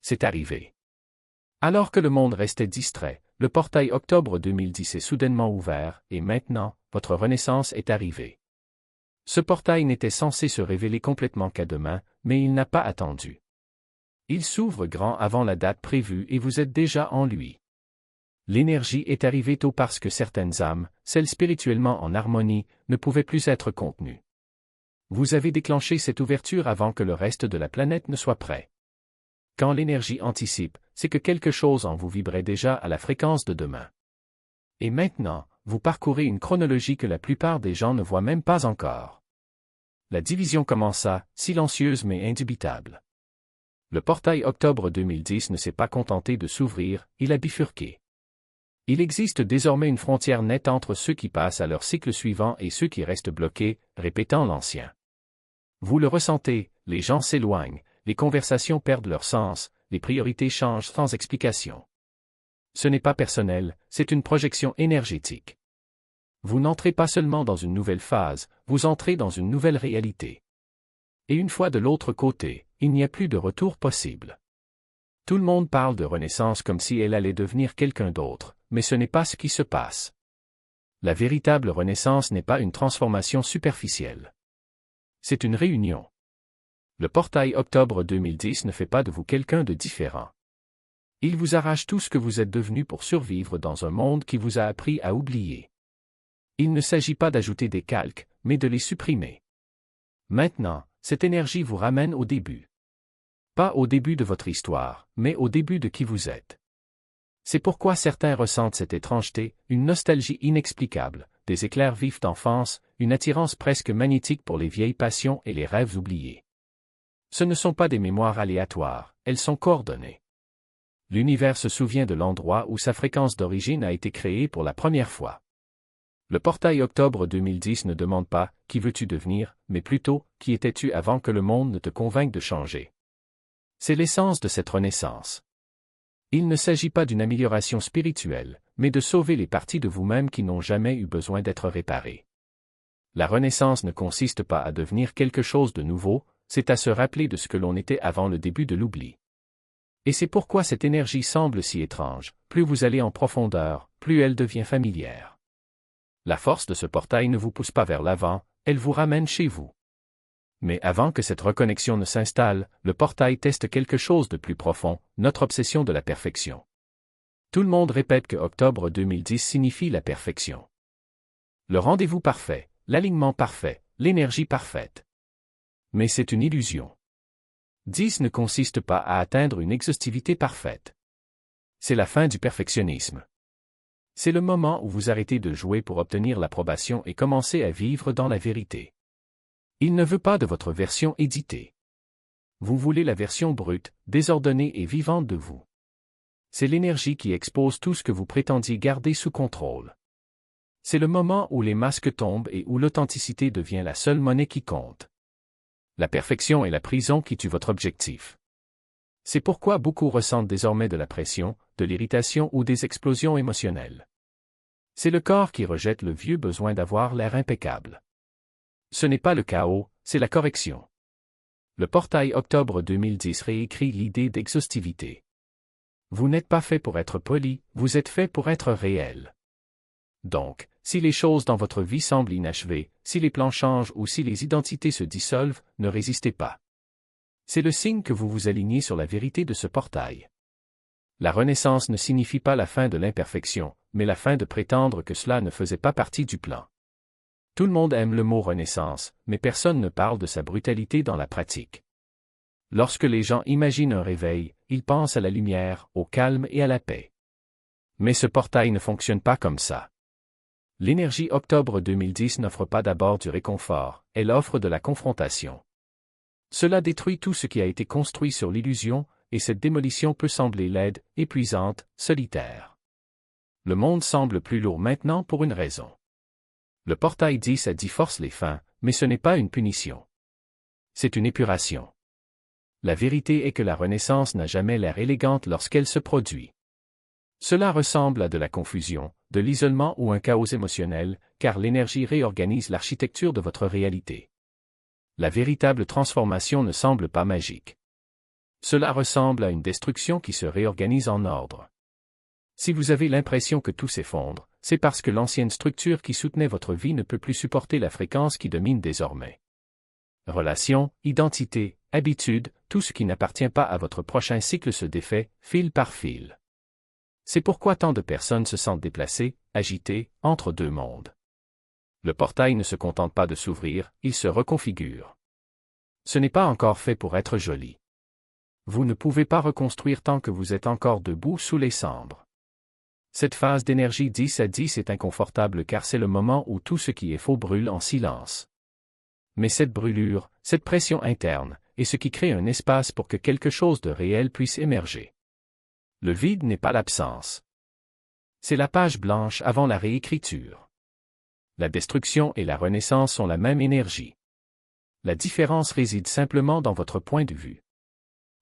c'est arrivé. Alors que le monde restait distrait, le portail Octobre 2010 est soudainement ouvert, et maintenant, votre renaissance est arrivée. Ce portail n'était censé se révéler complètement qu'à demain, mais il n'a pas attendu. Il s'ouvre grand avant la date prévue et vous êtes déjà en lui. L'énergie est arrivée tôt parce que certaines âmes, celles spirituellement en harmonie, ne pouvaient plus être contenues. Vous avez déclenché cette ouverture avant que le reste de la planète ne soit prêt. Quand l'énergie anticipe, c'est que quelque chose en vous vibrait déjà à la fréquence de demain. Et maintenant, vous parcourez une chronologie que la plupart des gens ne voient même pas encore. La division commença, silencieuse mais indubitable. Le portail Octobre 2010 ne s'est pas contenté de s'ouvrir, il a bifurqué. Il existe désormais une frontière nette entre ceux qui passent à leur cycle suivant et ceux qui restent bloqués, répétant l'ancien. Vous le ressentez, les gens s'éloignent, les conversations perdent leur sens, les priorités changent sans explication. Ce n'est pas personnel, c'est une projection énergétique. Vous n'entrez pas seulement dans une nouvelle phase, vous entrez dans une nouvelle réalité. Et une fois de l'autre côté, il n'y a plus de retour possible. Tout le monde parle de renaissance comme si elle allait devenir quelqu'un d'autre, mais ce n'est pas ce qui se passe. La véritable renaissance n'est pas une transformation superficielle. C'est une réunion. Le portail Octobre 2010 ne fait pas de vous quelqu'un de différent. Il vous arrache tout ce que vous êtes devenu pour survivre dans un monde qui vous a appris à oublier. Il ne s'agit pas d'ajouter des calques, mais de les supprimer. Maintenant, cette énergie vous ramène au début. Pas au début de votre histoire, mais au début de qui vous êtes. C'est pourquoi certains ressentent cette étrangeté, une nostalgie inexplicable, des éclairs vifs d'enfance, une attirance presque magnétique pour les vieilles passions et les rêves oubliés. Ce ne sont pas des mémoires aléatoires, elles sont coordonnées. L'univers se souvient de l'endroit où sa fréquence d'origine a été créée pour la première fois. Le portail Octobre 2010 ne demande pas « Qui veux-tu devenir ?», mais plutôt « Qui étais-tu avant que le monde ne te convainque de changer ?» C'est l'essence de cette renaissance. Il ne s'agit pas d'une amélioration spirituelle, mais de sauver les parties de vous-même qui n'ont jamais eu besoin d'être réparées. La renaissance ne consiste pas à devenir quelque chose de nouveau, c'est à se rappeler de ce que l'on était avant le début de l'oubli. Et c'est pourquoi cette énergie semble si étrange, plus vous allez en profondeur, plus elle devient familière. La force de ce portail ne vous pousse pas vers l'avant, elle vous ramène chez vous. Mais avant que cette reconnexion ne s'installe, le portail teste quelque chose de plus profond, notre obsession de la perfection. Tout le monde répète que Octobre 2010 signifie la perfection. Le rendez-vous parfait, l'alignement parfait, l'énergie parfaite. Mais c'est une illusion. 10 ne consiste pas à atteindre une exhaustivité parfaite. C'est la fin du perfectionnisme. C'est le moment où vous arrêtez de jouer pour obtenir l'approbation et commencez à vivre dans la vérité. Il ne veut pas de votre version éditée. Vous voulez la version brute, désordonnée et vivante de vous. C'est l'énergie qui expose tout ce que vous prétendiez garder sous contrôle. C'est le moment où les masques tombent et où l'authenticité devient la seule monnaie qui compte. La perfection est la prison qui tue votre objectif. C'est pourquoi beaucoup ressentent désormais de la pression, de l'irritation ou des explosions émotionnelles. C'est le corps qui rejette le vieux besoin d'avoir l'air impeccable. Ce n'est pas le chaos, c'est la correction. Le portail Octobre 2010 réécrit l'idée d'exhaustivité. Vous n'êtes pas fait pour être poli, vous êtes fait pour être réel. Donc, si les choses dans votre vie semblent inachevées, si les plans changent ou si les identités se dissolvent, ne résistez pas. C'est le signe que vous vous alignez sur la vérité de ce portail. La renaissance ne signifie pas la fin de l'imperfection, mais la fin de prétendre que cela ne faisait pas partie du plan. Tout le monde aime le mot renaissance, mais personne ne parle de sa brutalité dans la pratique. Lorsque les gens imaginent un réveil, ils pensent à la lumière, au calme et à la paix. Mais ce portail ne fonctionne pas comme ça. L'énergie Octobre 2010 n'offre pas d'abord du réconfort, elle offre de la confrontation. Cela détruit tout ce qui a été construit sur l'illusion, et cette démolition peut sembler laide, épuisante, solitaire. Le monde semble plus lourd maintenant pour une raison. Le portail 10 a dit force les fins, mais ce n'est pas une punition. C'est une épuration. La vérité est que la renaissance n'a jamais l'air élégante lorsqu'elle se produit. Cela ressemble à de la confusion, de l'isolement ou un chaos émotionnel, car l'énergie réorganise l'architecture de votre réalité. La véritable transformation ne semble pas magique. Cela ressemble à une destruction qui se réorganise en ordre. Si vous avez l'impression que tout s'effondre, c'est parce que l'ancienne structure qui soutenait votre vie ne peut plus supporter la fréquence qui domine désormais. Relations, identité, habitudes, tout ce qui n'appartient pas à votre prochain cycle se défait, fil par fil. C'est pourquoi tant de personnes se sentent déplacées, agitées, entre deux mondes. Le portail ne se contente pas de s'ouvrir, il se reconfigure. Ce n'est pas encore fait pour être joli. Vous ne pouvez pas reconstruire tant que vous êtes encore debout sous les cendres. Cette phase d'énergie 10 à 10 est inconfortable car c'est le moment où tout ce qui est faux brûle en silence. Mais cette brûlure, cette pression interne, est ce qui crée un espace pour que quelque chose de réel puisse émerger. Le vide n'est pas l'absence. C'est la page blanche avant la réécriture. La destruction et la renaissance sont la même énergie. La différence réside simplement dans votre point de vue.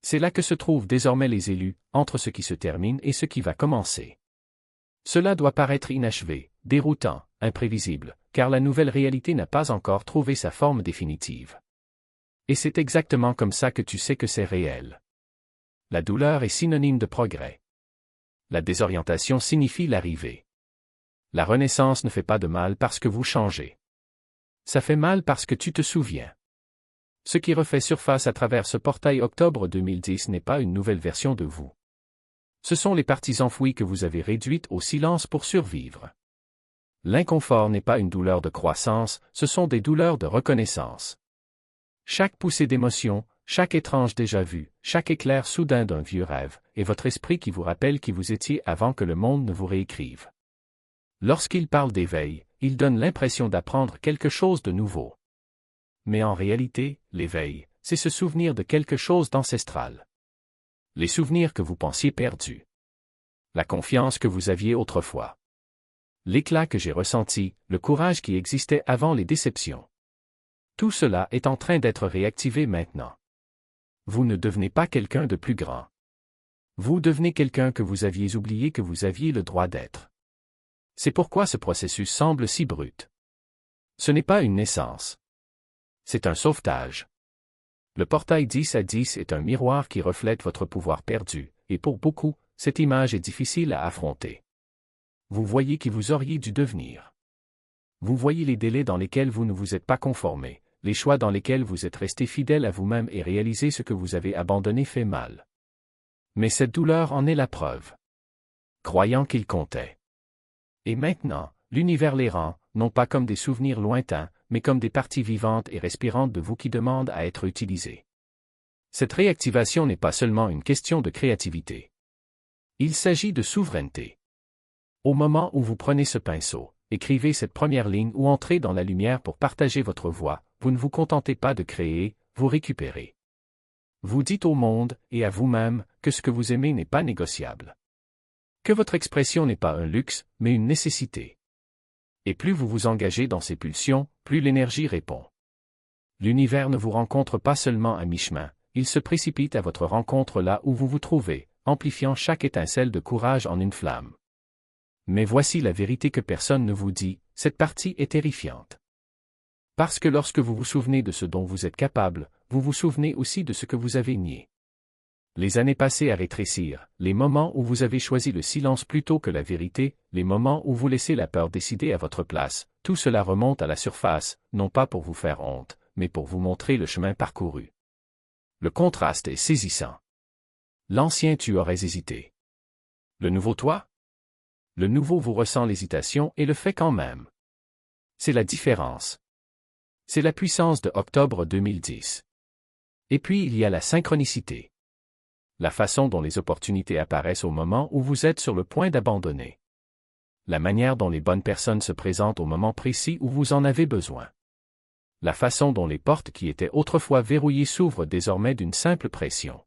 C'est là que se trouvent désormais les élus, entre ce qui se termine et ce qui va commencer. Cela doit paraître inachevé, déroutant, imprévisible, car la nouvelle réalité n'a pas encore trouvé sa forme définitive. Et c'est exactement comme ça que tu sais que c'est réel. La douleur est synonyme de progrès. La désorientation signifie l'arrivée. La renaissance ne fait pas de mal parce que vous changez. Ça fait mal parce que tu te souviens. Ce qui refait surface à travers ce portail octobre 2010 n'est pas une nouvelle version de vous. Ce sont les parties enfouies que vous avez réduites au silence pour survivre. L'inconfort n'est pas une douleur de croissance, ce sont des douleurs de reconnaissance. Chaque poussée d'émotion, chaque étrange déjà-vu, chaque éclair soudain d'un vieux rêve, est votre esprit qui vous rappelle qui vous étiez avant que le monde ne vous réécrive. Lorsqu'il parle d'éveil, il donne l'impression d'apprendre quelque chose de nouveau. Mais en réalité, l'éveil, c'est se souvenir de quelque chose d'ancestral. Les souvenirs que vous pensiez perdus. La confiance que vous aviez autrefois. L'éclat que j'ai ressenti, le courage qui existait avant les déceptions. Tout cela est en train d'être réactivé maintenant. Vous ne devenez pas quelqu'un de plus grand. Vous devenez quelqu'un que vous aviez oublié que vous aviez le droit d'être. C'est pourquoi ce processus semble si brut. Ce n'est pas une naissance. C'est un sauvetage. Le portail 10 à 10 est un miroir qui reflète votre pouvoir perdu, et pour beaucoup, cette image est difficile à affronter. Vous voyez qui vous auriez dû devenir. Vous voyez les délais dans lesquels vous ne vous êtes pas conformé, les choix dans lesquels vous êtes resté fidèle à vous-même et réaliser ce que vous avez abandonné fait mal. Mais cette douleur en est la preuve. Croyant qu'il comptait. Et maintenant, l'univers les rend, non pas comme des souvenirs lointains, mais comme des parties vivantes et respirantes de vous qui demandent à être utilisées. Cette réactivation n'est pas seulement une question de créativité. Il s'agit de souveraineté. Au moment où vous prenez ce pinceau, écrivez cette première ligne ou entrez dans la lumière pour partager votre voix, vous ne vous contentez pas de créer, vous récupérez. Vous dites au monde, et à vous-même, que ce que vous aimez n'est pas négociable. Que votre expression n'est pas un luxe, mais une nécessité. Et plus vous vous engagez dans ces pulsions, plus l'énergie répond. L'univers ne vous rencontre pas seulement à mi-chemin, il se précipite à votre rencontre là où vous vous trouvez, amplifiant chaque étincelle de courage en une flamme. Mais voici la vérité que personne ne vous dit, cette partie est terrifiante. Parce que lorsque vous vous souvenez de ce dont vous êtes capable, vous vous souvenez aussi de ce que vous avez nié. Les années passées à rétrécir, les moments où vous avez choisi le silence plutôt que la vérité, les moments où vous laissez la peur décider à votre place, tout cela remonte à la surface, non pas pour vous faire honte, mais pour vous montrer le chemin parcouru. Le contraste est saisissant. L'ancien tu aurais hésité. Le nouveau toi? Le nouveau vous ressent l'hésitation et le fait quand même. C'est la différence. C'est la puissance de octobre 2010. Et puis il y a la synchronicité. La façon dont les opportunités apparaissent au moment où vous êtes sur le point d'abandonner. La manière dont les bonnes personnes se présentent au moment précis où vous en avez besoin. La façon dont les portes qui étaient autrefois verrouillées s'ouvrent désormais d'une simple pression.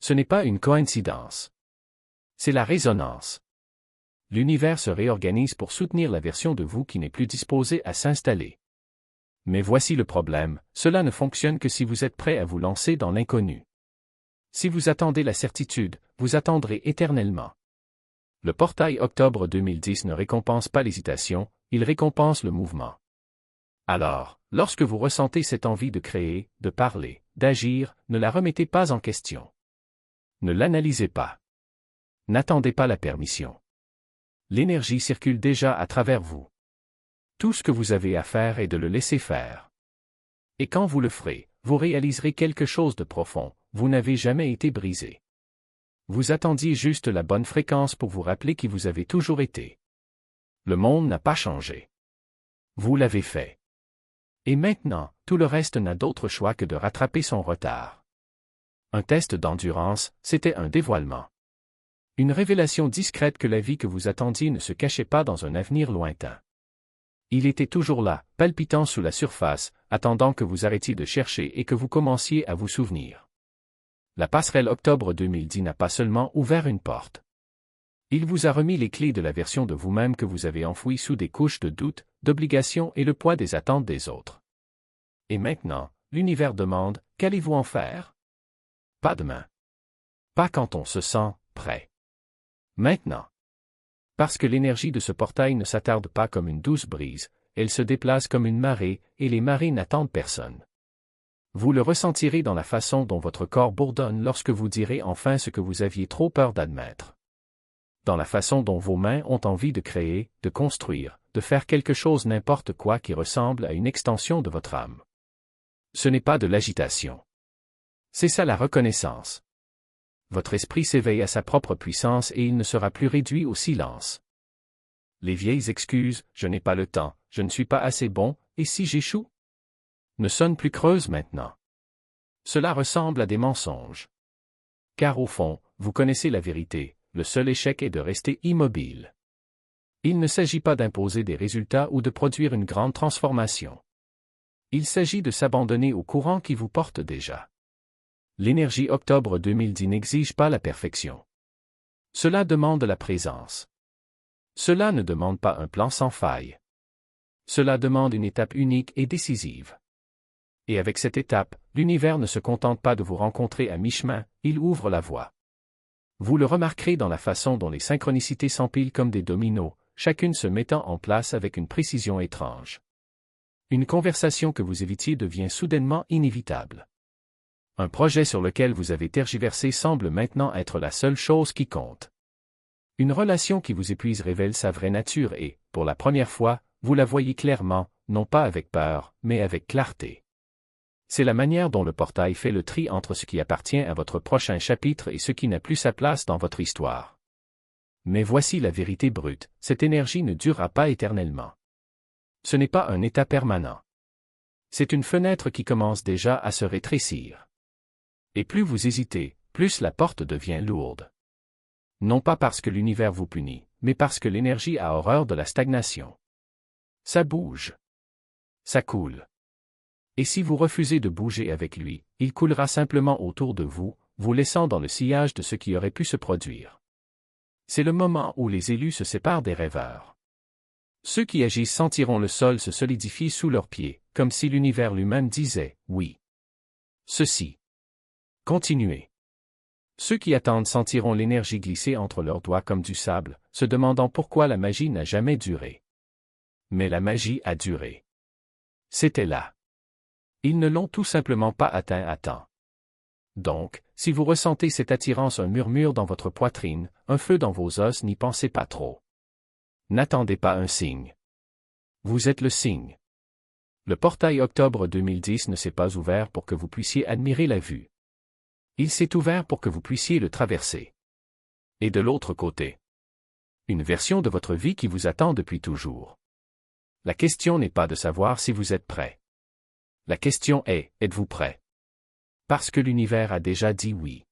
Ce n'est pas une coïncidence. C'est la résonance. L'univers se réorganise pour soutenir la version de vous qui n'est plus disposée à s'installer. Mais voici le problème, cela ne fonctionne que si vous êtes prêt à vous lancer dans l'inconnu. Si vous attendez la certitude, vous attendrez éternellement. Le portail octobre 2010 ne récompense pas l'hésitation, il récompense le mouvement. Alors, lorsque vous ressentez cette envie de créer, de parler, d'agir, ne la remettez pas en question. Ne l'analysez pas. N'attendez pas la permission. L'énergie circule déjà à travers vous. Tout ce que vous avez à faire est de le laisser faire. Et quand vous le ferez, vous réaliserez quelque chose de profond, vous n'avez jamais été brisé. Vous attendiez juste la bonne fréquence pour vous rappeler qui vous avez toujours été. Le monde n'a pas changé. Vous l'avez fait. Et maintenant, tout le reste n'a d'autre choix que de rattraper son retard. Un test d'endurance, c'était un dévoilement. Une révélation discrète que la vie que vous attendiez ne se cachait pas dans un avenir lointain. Il était toujours là, palpitant sous la surface, attendant que vous arrêtiez de chercher et que vous commenciez à vous souvenir. La passerelle Octobre 2010 n'a pas seulement ouvert une porte. Il vous a remis les clés de la version de vous-même que vous avez enfouie sous des couches de doute, d'obligation et le poids des attentes des autres. Et maintenant, l'univers demande, qu'allez-vous en faire? Pas demain. Pas quand on se sent prêt. Maintenant. Parce que l'énergie de ce portail ne s'attarde pas comme une douce brise, elle se déplace comme une marée, et les marées n'attendent personne. Vous le ressentirez dans la façon dont votre corps bourdonne lorsque vous direz enfin ce que vous aviez trop peur d'admettre. Dans la façon dont vos mains ont envie de créer, de construire, de faire quelque chose n'importe quoi qui ressemble à une extension de votre âme. Ce n'est pas de l'agitation. C'est ça la reconnaissance. Votre esprit s'éveille à sa propre puissance et il ne sera plus réduit au silence. Les vieilles excuses, je n'ai pas le temps, je ne suis pas assez bon, et si j'échoue? Ne sonnent plus creuses maintenant. Cela ressemble à des mensonges. Car au fond, vous connaissez la vérité, le seul échec est de rester immobile. Il ne s'agit pas d'imposer des résultats ou de produire une grande transformation. Il s'agit de s'abandonner au courant qui vous porte déjà. L'énergie Octobre 2010 n'exige pas la perfection. Cela demande la présence. Cela ne demande pas un plan sans faille. Cela demande une étape unique et décisive. Et avec cette étape, l'univers ne se contente pas de vous rencontrer à mi-chemin, il ouvre la voie. Vous le remarquerez dans la façon dont les synchronicités s'empilent comme des dominos, chacune se mettant en place avec une précision étrange. Une conversation que vous évitiez devient soudainement inévitable. Un projet sur lequel vous avez tergiversé semble maintenant être la seule chose qui compte. Une relation qui vous épuise révèle sa vraie nature et, pour la première fois, vous la voyez clairement, non pas avec peur, mais avec clarté. C'est la manière dont le portail fait le tri entre ce qui appartient à votre prochain chapitre et ce qui n'a plus sa place dans votre histoire. Mais voici la vérité brute, cette énergie ne durera pas éternellement. Ce n'est pas un état permanent. C'est une fenêtre qui commence déjà à se rétrécir. Et plus vous hésitez, plus la porte devient lourde. Non pas parce que l'univers vous punit, mais parce que l'énergie a horreur de la stagnation. Ça bouge. Ça coule. Et si vous refusez de bouger avec lui, il coulera simplement autour de vous, vous laissant dans le sillage de ce qui aurait pu se produire. C'est le moment où les élus se séparent des rêveurs. Ceux qui agissent sentiront le sol se solidifier sous leurs pieds, comme si l'univers lui-même disait « oui ». Ceci. Continuez. Ceux qui attendent sentiront l'énergie glisser entre leurs doigts comme du sable, se demandant pourquoi la magie n'a jamais duré. Mais la magie a duré. C'était là. Ils ne l'ont tout simplement pas atteint à temps. Donc, si vous ressentez cette attirance, un murmure dans votre poitrine, un feu dans vos os, n'y pensez pas trop. N'attendez pas un signe. Vous êtes le signe. Le portail Octobre 2010 ne s'est pas ouvert pour que vous puissiez admirer la vue. Il s'est ouvert pour que vous puissiez le traverser. Et de l'autre côté, une version de votre vie qui vous attend depuis toujours. La question n'est pas de savoir si vous êtes prêt. La question est, êtes-vous prêt? Parce que l'univers a déjà dit oui.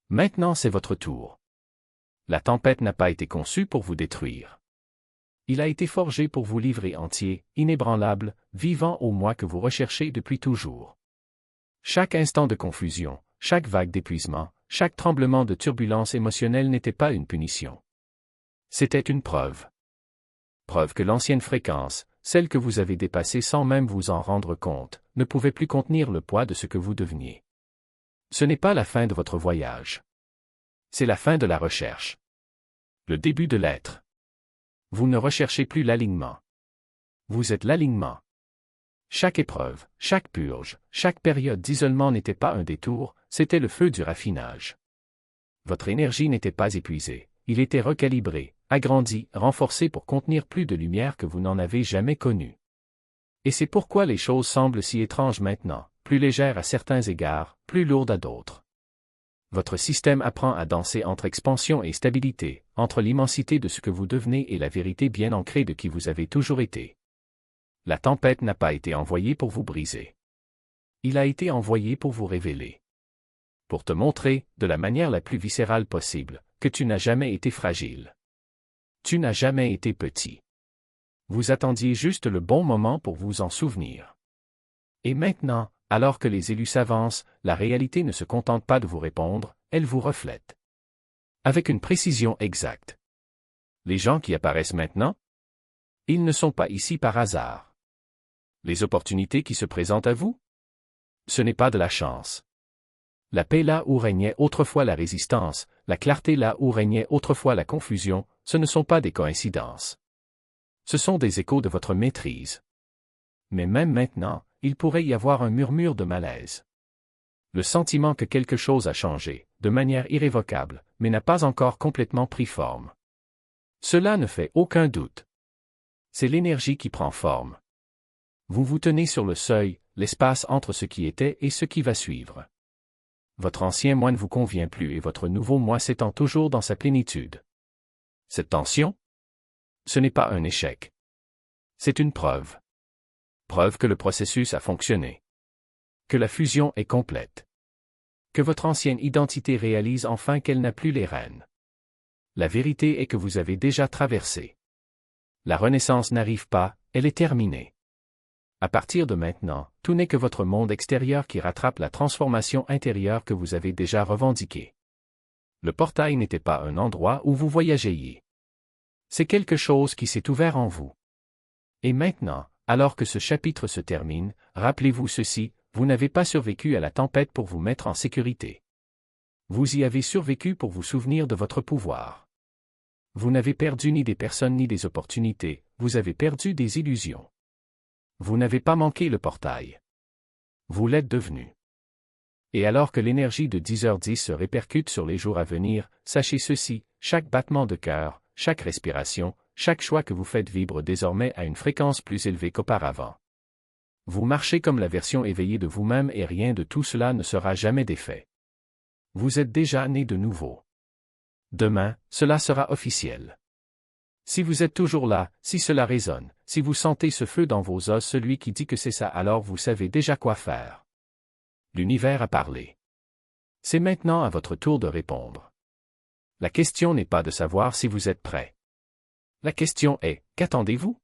Maintenant c'est votre tour. La tempête n'a pas été conçue pour vous détruire. Il a été forgé pour vous livrer entier, inébranlable, vivant au moi que vous recherchez depuis toujours. Chaque instant de confusion, chaque vague d'épuisement, chaque tremblement de turbulence émotionnelle n'était pas une punition. C'était une preuve. Preuve que l'ancienne fréquence, celle que vous avez dépassée sans même vous en rendre compte, ne pouvait plus contenir le poids de ce que vous deveniez. Ce n'est pas la fin de votre voyage. C'est la fin de la recherche. Le début de l'être. Vous ne recherchez plus l'alignement. Vous êtes l'alignement. chaque épreuve, chaque purge, chaque période d'isolement n'était pas un détour, c'était le feu du raffinage. Votre énergie n'était pas épuisée, il était recalibré, agrandi, renforcé pour contenir plus de lumière que vous n'en avez jamais connue. Et c'est pourquoi les choses semblent si étranges maintenant, plus légères à certains égards, plus lourdes à d'autres. Votre système apprend à danser entre expansion et stabilité, entre l'immensité de ce que vous devenez et la vérité bien ancrée de qui vous avez toujours été. La tempête n'a pas été envoyée pour vous briser. Il a été envoyé pour vous révéler. Pour te montrer, de la manière la plus viscérale possible, que tu n'as jamais été fragile. Tu n'as jamais été petit. Vous attendiez juste le bon moment pour vous en souvenir. Et maintenant, alors que les élus s'avancent, la réalité ne se contente pas de vous répondre, elle vous reflète. Avec une précision exacte. Les gens qui apparaissent maintenant? Ils ne sont pas ici par hasard. Les opportunités qui se présentent à vous? Ce n'est pas de la chance. La paix là où régnait autrefois la résistance, la clarté là où régnait autrefois la confusion, ce ne sont pas des coïncidences. Ce sont des échos de votre maîtrise. Mais même maintenant, il pourrait y avoir un murmure de malaise. Le sentiment que quelque chose a changé, de manière irrévocable, mais n'a pas encore complètement pris forme. Cela ne fait aucun doute. C'est l'énergie qui prend forme. Vous vous tenez sur le seuil, l'espace entre ce qui était et ce qui va suivre. Votre ancien moi ne vous convient plus et votre nouveau moi s'étend toujours dans sa plénitude. Cette tension? Ce n'est pas un échec. C'est une preuve. Preuve que le processus a fonctionné. Que la fusion est complète. Que votre ancienne identité réalise enfin qu'elle n'a plus les rênes. La vérité est que vous avez déjà traversé. La renaissance n'arrive pas, elle est terminée. À partir de maintenant, tout n'est que votre monde extérieur qui rattrape la transformation intérieure que vous avez déjà revendiquée. Le portail n'était pas un endroit où vous voyageiez. C'est quelque chose qui s'est ouvert en vous. Et maintenant, alors que ce chapitre se termine, rappelez-vous ceci, vous n'avez pas survécu à la tempête pour vous mettre en sécurité. Vous y avez survécu pour vous souvenir de votre pouvoir. Vous n'avez perdu ni des personnes ni des opportunités, vous avez perdu des illusions. Vous n'avez pas manqué le portail. Vous l'êtes devenu. Et alors que l'énergie de 10h10 se répercute sur les jours à venir, sachez ceci, chaque battement de cœur, chaque respiration, chaque choix que vous faites vibre désormais à une fréquence plus élevée qu'auparavant. Vous marchez comme la version éveillée de vous-même et rien de tout cela ne sera jamais défait. Vous êtes déjà né de nouveau. Demain, cela sera officiel. Si vous êtes toujours là, si cela résonne, si vous sentez ce feu dans vos os, celui qui dit que c'est ça, alors vous savez déjà quoi faire. L'univers a parlé. C'est maintenant à votre tour de répondre. La question n'est pas de savoir si vous êtes prêt. La question est, qu'attendez-vous?